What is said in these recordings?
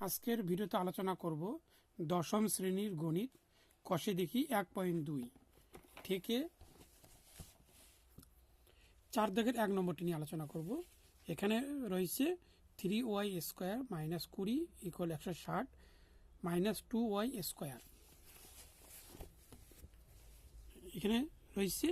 আজকের ভিডিওতে আলোচনা করব দশম শ্রেণীর গণিত কষে দেখি 1.2 থেকে 4 দাগের 1 নম্বরটি নিয়ে আলোচনা করব। এখানে রয়েছে 3y square minus 20 equal 160 minus 2y square. এখানে রয়েছে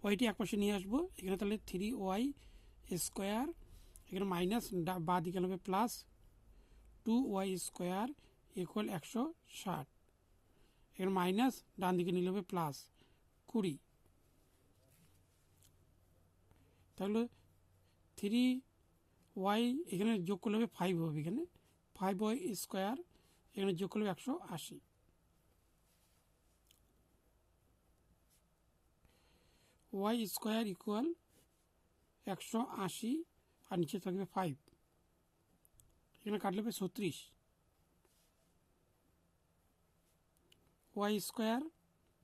ওয়াইটি এক পাশে নিয়ে আসবো। এখানে তাহলে 3y স্কোয়ার, এখানে মাইনাস বা দিকে হবে প্লাস 2y স্কোয়ার ইকুয়াল 160, এখানে মাইনাস ডান দিকে নিলে হবে প্লাস 20। তাহলে 3y এখানে যোগ করলে হবে 5 হবে, এখানে 5y স্কোয়ার এখানে যোগ করলে 180। y স্কোয়ার ইকুয়াল 180 আর নিচে থাকবে 5, এখানে কাটলে হবে 36। y স্কোয়ার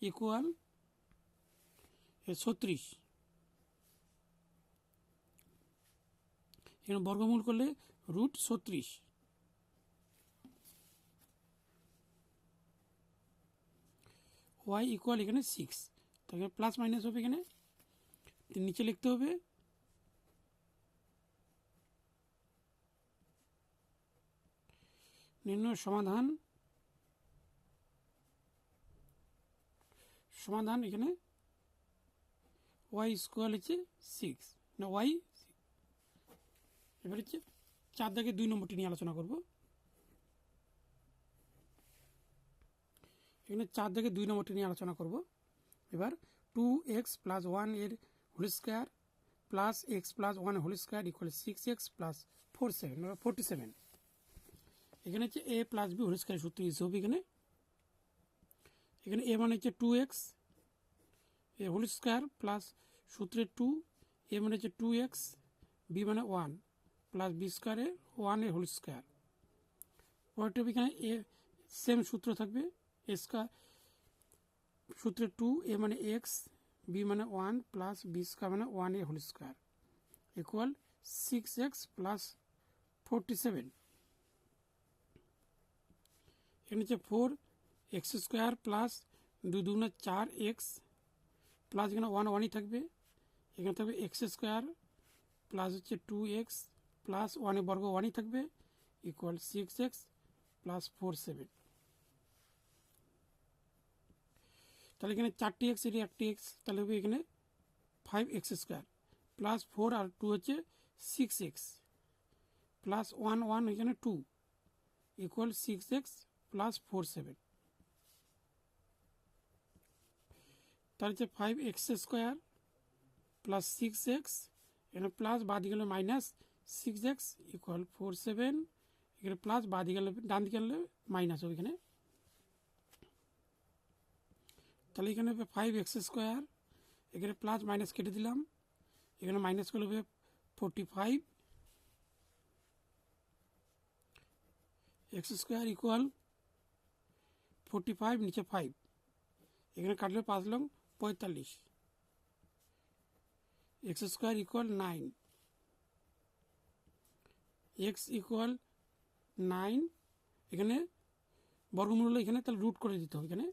ইকুয়াল 36, এখানে বর্গমূল করলে রুট 36। y ইকুয়াল এখানে 6, তাহলে প্লাস মাইনাস হবে, এখানে নিচে লিখতে হবে নির্ণয় সমাধান। এখানে y স্কোয়ার হচ্ছে 6 না y। এবার হচ্ছে 4 দাগে 2 নম্বরটি নিয়ে আলোচনা করব। এখানে 4 দাগে 2 নম্বরটি নিয়ে আলোচনা করব। এবার 2x প্লাস 1 এর whole square plus x plus 1 whole square equal 6x plus 47। এখানে হচ্ছে a plus b whole square সূত্র ইউজ হবে। এখানে a মানে হচ্ছে 2x এ হোল স্কোয়ার প্লাস সূত্রের 2, a মানে হচ্ছে 2x, b মানে 1 প্লাস বি স্কোয়ারে 1 এর হোল স্কোয়ার। পরেরটা এখানে a সেম সূত্র থাকবে, a স্কোয়ার সূত্রের 2, a মানে x, b মানে 1 প্লাস বি স্কোয়ার মানে 1 এর whole square equal 6x plus 47। এখানে হচ্ছে 4x square plus 2 2 4x plus এখানে 1 1ই থাকবে, এখানে থাকবে এক্স স্কোয়ার প্লাস হচ্ছে 2x প্লাস 1 এর বর্গ 1ই থাকবে ইকুয়াল 6x প্লাস 47। তাহলে এখানে 4টি এক্স, এটি 1টি এক্স, তাহলে হবে এখানে 5x স্কোয়ার প্লাস 4 আর 2 হচ্ছে 6x প্লাস 1 1 এখানে 2 ইকুয়াল 6x প্লাস 47। তার হচ্ছে 5x স্কোয়ার প্লাস 6x, এখানে প্লাস বাঁ দিকে গেলে মাইনাস 6x ইকুয়াল 47, এখানে প্লাস বাঁ দিকে গেলে ডান দিকে গেলে মাইনাস হবে এখানে। তাহলে এখানে হবে 5x স্কোয়ার, এখানে প্লাস মাইনাস কেটে দিলাম, এখানে মাইনাস করলে হবে 45 x স্কোয়ার ইকুয়াল 45 নিচে 5, এখানে কাটলে 5 long 45, x square equal 9, x equal 9, এখানে বর্গমূল হলো এখানে তাহলে রুট করে দিতে হবে। এখানে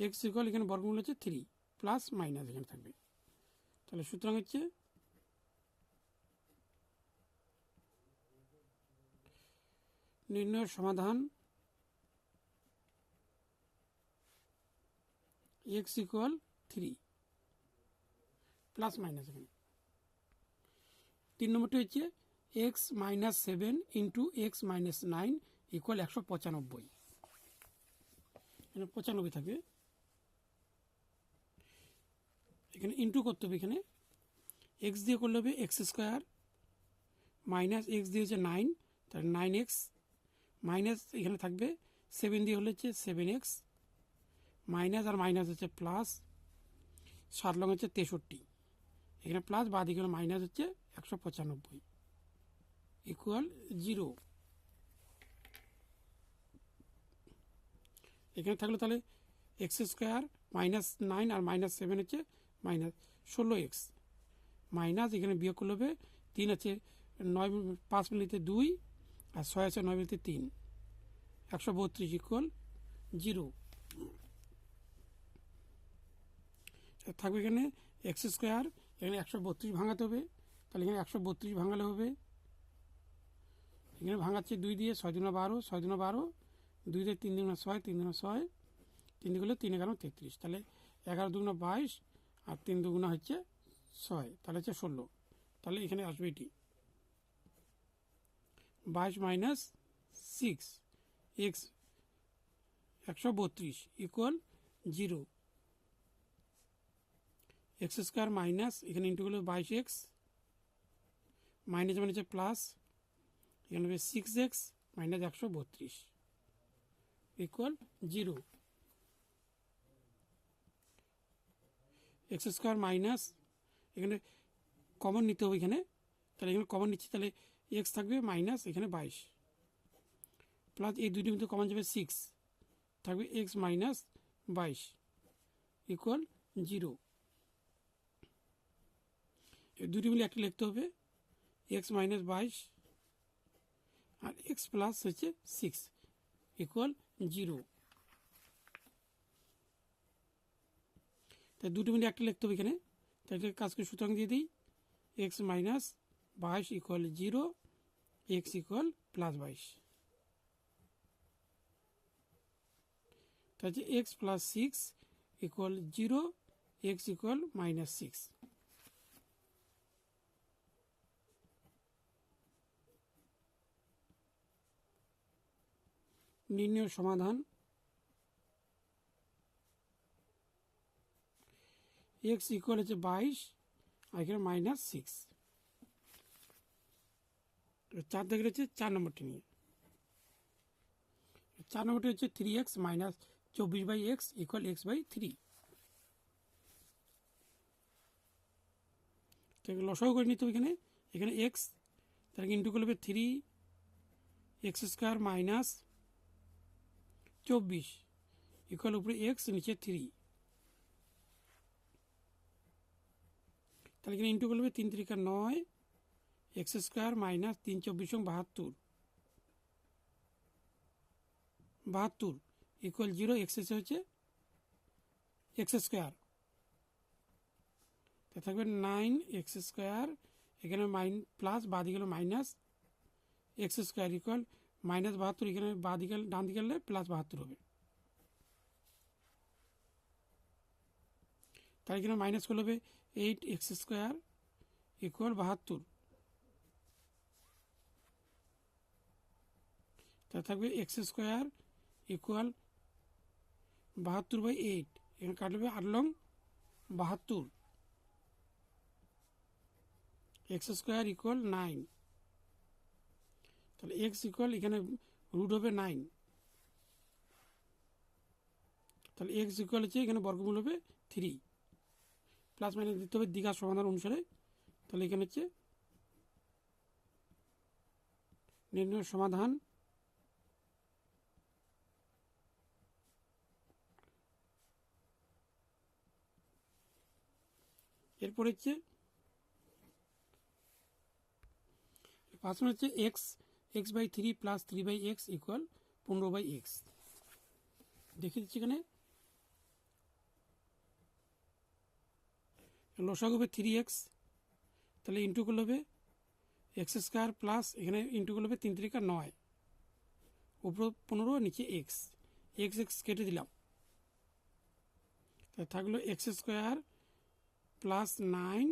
x ইকুয়াল এখানে বর্গমূল হচ্ছে 3 প্লাস মাইনাস এখানে থাকবে। তাহলে সুতরাং হচ্ছে নির্ণয়ের সমাধান x ইকুয়াল 3 প্লাস মাইনাস। এখানে 3 নম্বরটি হচ্ছে x minus 7 into x minus 9 equal 195, এখানে 95 থাকবে, এখানে ইন্টু করতে হবে। এখানে x দিয়ে করলে হবে x স্কোয়ার মাইনাস x দিয়ে হচ্ছে 9, তাহলে 9x মাইনাস এখানে থাকবে 7 দিয়ে হলে হচ্ছে 7x মাইনাস আর মাইনাস হচ্ছে প্লাস 7 লং হচ্ছে 63, এখানে প্লাস বাঁ দিকে হলে মাইনাস হচ্ছে 195 ইকুয়াল 0। এখানে থাকলো তাহলে এক্স স্কোয়ার মাইনাস 9 আর মাইনাস 7 হচ্ছে মাইনাস 16x মাইনাস এখানে বিয়োগ করলে হবে 3 আছে 9 5 মিনিটে 2 আর 6 আছে 9 বলতে 3, 132 ইকুয়াল 0। থাকবে এখানে এক্স স্কোয়ার, এখানে 132 ভাঙাতে হবে, তাহলে এখানে 132 ভাঙালে হবে, এখানে ভাঙাচ্ছে 2 দিয়ে, 6 দুগুণে 12, 6 দুগুণে 12, 2 দিয়ে 3 দুগুণে 6, 3 দুগুণে 6, 3 দুগুণে 3 11 33, তাহলে 11 দুগুণে 22 আর 3 দুগুণে হচ্ছে 6, তাহলে হচ্ছে 16। তাহলে এখানে আসবে এটি 22 minus 6 x 132 equal 0। X square minus এখানে ইন্টু হলো 22x মাইনাস মানে হচ্ছে প্লাস, এখানে হবে 6x minus 132 equal 0। X square minus এখানে কমন নিতে হবে এখানে, তাহলে এখানে কমন নিচ্ছি, তাহলে এক্স থাকবে মাইনাস এখানে 22 প্লাস এই দুইটির মধ্যে কমন যাবে 6 থাকবে এক্স মাইনাস 22 ইকুয়াল 0। এই দুটি মিলে একটা লিখতে হবে এক্স মাইনাস 22 আর এক্স প্লাস হচ্ছে 6 ইকুয়াল 0। তাই দুটো মিলে একটা লিখতে হবে এখানে, তাই কাজকে সুতরাং দিয়ে দিই x minus 22 equal 0, x equal plus 22, তাই হচ্ছে x plus 6 equal 0, x equal minus 6। নির্ণয় সমাধান এক্স ইকুয়াল হচ্ছে 22 আর এখানে মাইনাস 6। 4 দেখে হচ্ছে 4 নম্বরটি নিয়ে, 4 নম্বরটি হচ্ছে 3x minus 24/x equal x by 3। লসাগু করে নিতে হবে এখানে, এখানে এক্স তাহলে ইন্টু করলে 3x স্কোয়ার মাইনাস 24 ইকুয়াল উপরে এক্স নিচে 3, তাহলে এখানে ইন্টু করলে 3 3 9 x square minus 3 24 72 equal 0, x এসে হচ্ছে এক্স স্কোয়ার, তা থাকবে 9x স্কোয়ার, এখানে প্লাস বাদিকে গেল minus x square equal minus 72, এখানে বাদিকে ডান দিকে গেলে প্লাস 72 হবে, তাই এখানে মাইনাস করলে হবে 8x স্কোয়ার ইকুয়াল 72, তা থাকবে এক্স স্কোয়ার ইকুয়াল 72/8, এখানে কাটবে 8 লং 72, এক্স স্কোয়ার ইকুয়াল 9, তাহলে এক্স ইকুয়াল এখানে রুট হবে 9, তাহলে এক্স ইকুয়াল হচ্ছে এখানে বর্গমূল হবে 3, প্লাস মাইনাস দিতে হবে দ্বিঘাত সমাধান অনুসারে, তাহলে এখানে হচ্ছে নির্ণয় সমাধান এরপর হচ্ছে ফার্স্ট হচ্ছে x by 3 plus 3/x equal 15/x। দেখিয়ে দিচ্ছি এখানে লসাগু হবে 3x, তাহলে ইন্টু করলে হবে এক্স স্কোয়ার প্লাস এখানে ইন্টু করলে হবে 3 3 9 উপর 15 নিচে এক্স, এক্স এক্স কেটে দিলাম, তাই থাকলো এক্স স্কোয়ার প্লাস 9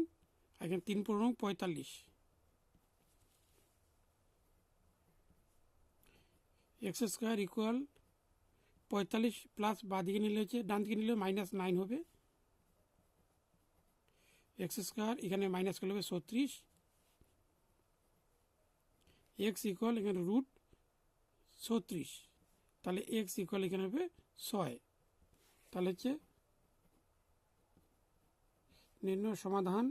এখানে 3 15 45, এক্স স্কোয়ার ইকুয়াল 45 প্লাস বাদিকে নিলে হচ্ছে ডান দিকে নিলে মাইনাস 9 হবে, এক্স স্কোয়ার এখানে মাইনাস করলে হবে 36, এক্স ইকুয়াল এখানে রুট 36, তাহলে এক্স ইকুয়াল এখানে হবে 6, তাহলে হচ্ছে নির্ণয় সমাধান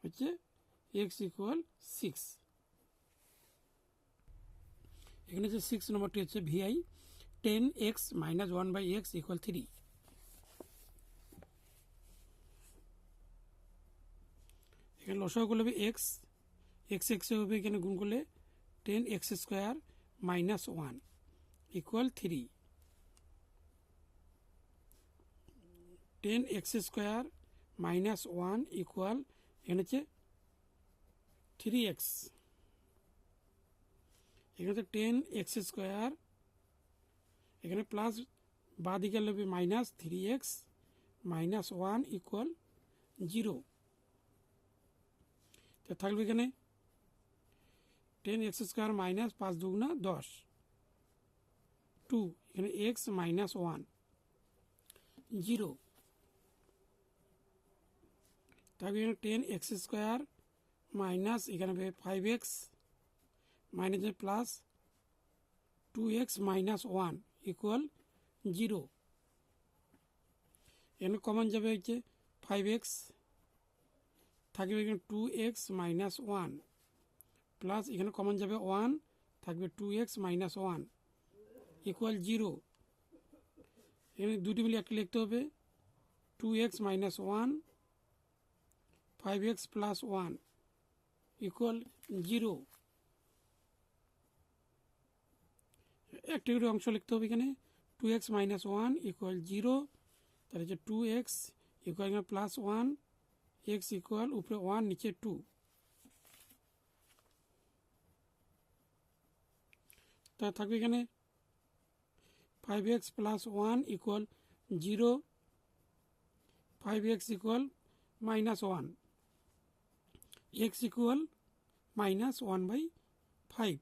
হচ্ছে এক্স ইকুয়াল 6। এখানে হচ্ছে 6 নম্বরটি হচ্ছে Vi 10x minus 1/x equal 3। এখানে লসাগু করলে হবে এক্স এক্সে হবে এখানে গুণ করলে 10x square minus 1 equal 3। 10x square minus 1 equal এখানে হচ্ছে 3x। এখানে তো 10x স্কোয়ার, এখানে প্লাস বাঁ দিকে হবে মাইনাস 3x মাইনাস 1 ইকুয়াল 0। তো থাকবে এখানে 10x স্কোয়ার মাইনাস 5 দুগুণা 10 2, এখানে x মাইনাস 1 0। তাহলে এখানে 10x স্কোয়ার মাইনাস এখানে 5x minus plus 2x minus 1 equal 0। এখানে কমন যাবে হচ্ছে 5x, থাকবে এখানে 2x মাইনাস 1 প্লাস এখানে কমন যাবে 1, থাকবে 2x মাইনাস 1 ইকুয়াল 0। এখানে দুটি মিলে একটা লিখতে হবে 2x minus 1 5x plus 1 equal 0। একটি করে অংশ লিখতে হবে এখানে 2x মাইনাস 1 ইকুয়াল 0, তাহলে হচ্ছে 2x ইকুয়াল এখানে প্লাস 1 x ইকুয়াল উপরে 1 নিচে 2। তা থাকবে এখানে 5x plus 1 equal 0, 5x equal minus 1, x equal minus 1/5।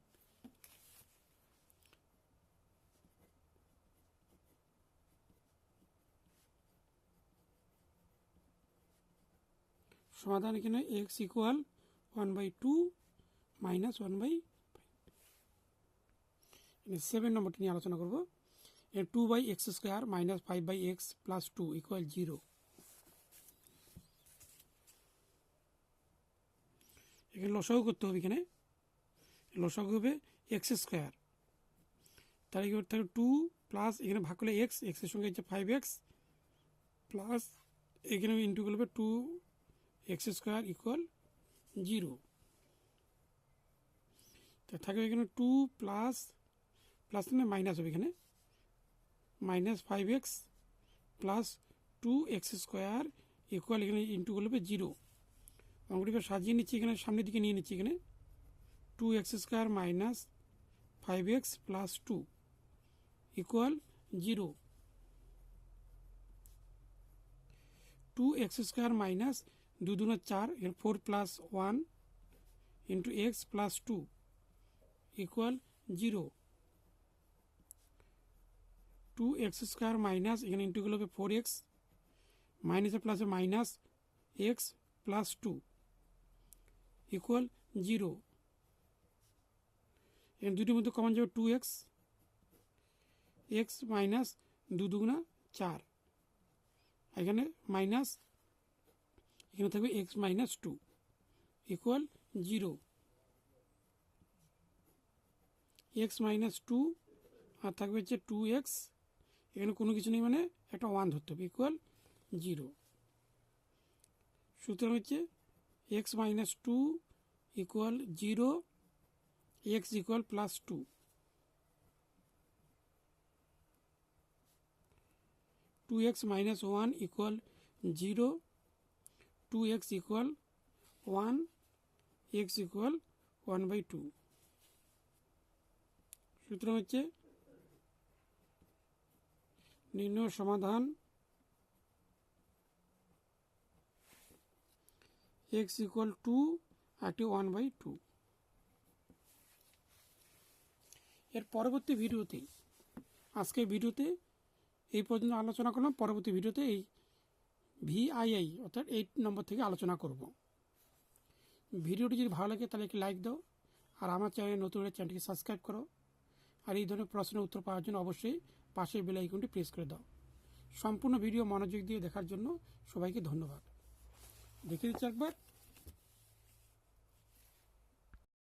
সমাধান এখানে x ইকুয়াল 1/2 মাইনাস 1/5। 7 নম্বরটি নিয়ে আলোচনা করব। 2/x square minus 5/x plus 2 equal 0। এখানে লসাগু করতে হবে, এখানে লসাগু হবে x স্কোয়ার, তার থাকবে 2 প্লাস এখানে ভাগ করলে x, x এর সঙ্গে হচ্ছে 5x প্লাস এখানে ইন্টু করলে 2x স্কোয়ার ইকুয়াল 0। তো থাকবে এখানে 2 প্লাস প্লাস মাইনাস হবে এখানে minus 5x plus 2x square equal এখানে ইন্টু করলে 0। অঙ্কটিকে সাজিয়ে নিচ্ছি, এখানে সামনের দিকে নিয়ে নিচ্ছি, এখানে 2x square minus 5x plus 2 equal 0। 2x square minus 2 দুগুণা 4, এখানে 4 plus 1 into x plus 2 equal 0। 2x square minus এখানে ইন্টু করলে হবে 4x মাইনাসে প্লাসে মাইনাস x প্লাস 2 ইকুয়াল 0। এখানে দুটির মধ্যে কমন যাবে 2x, x মাইনাস 2 দুগুণা 4, এখানে মাইনাস এখানে থাকবে x minus 2 equal 0। x minus 2 আর থাকবে হচ্ছে 2x, এখানে কোনো কিছু নেই মানে একটা 1 ধরতে হবে ইকুয়াল 0। সুতরাং হচ্ছে x minus 2 equal 0, x equal plus 2। 2x minus 1 equal 0, 2x equal 1, x equal 1/2। সুতরাং হচ্ছে নির্ণয় সমাধান x ইকুয়াল 2 একটি 1/2। এর পরবর্তী ভিডিওতে, আজকের ভিডিওতে এই পর্যন্ত আলোচনা করলাম। পরবর্তী ভিডিওতে এই VII অর্থাৎ 8 নম্বর থেকে আলোচনা করব। ভিডিওটি যদি ভালো লাগে তাহলে একটি লাইক দাও, আর আমার চ্যানেলে নতুন হলে চ্যানেলটিকে সাবস্ক্রাইব করো, আর এই ধরনের প্রশ্নের উত্তর পাওয়ার জন্য অবশ্যই পাশের বেল আইকনটি প্রেস করে দাও। সম্পূর্ণ ভিডিও মনোযোগ দিয়ে দেখার জন্য সবাইকে ধন্যবাদ। দেখে দিচ্ছি একবার।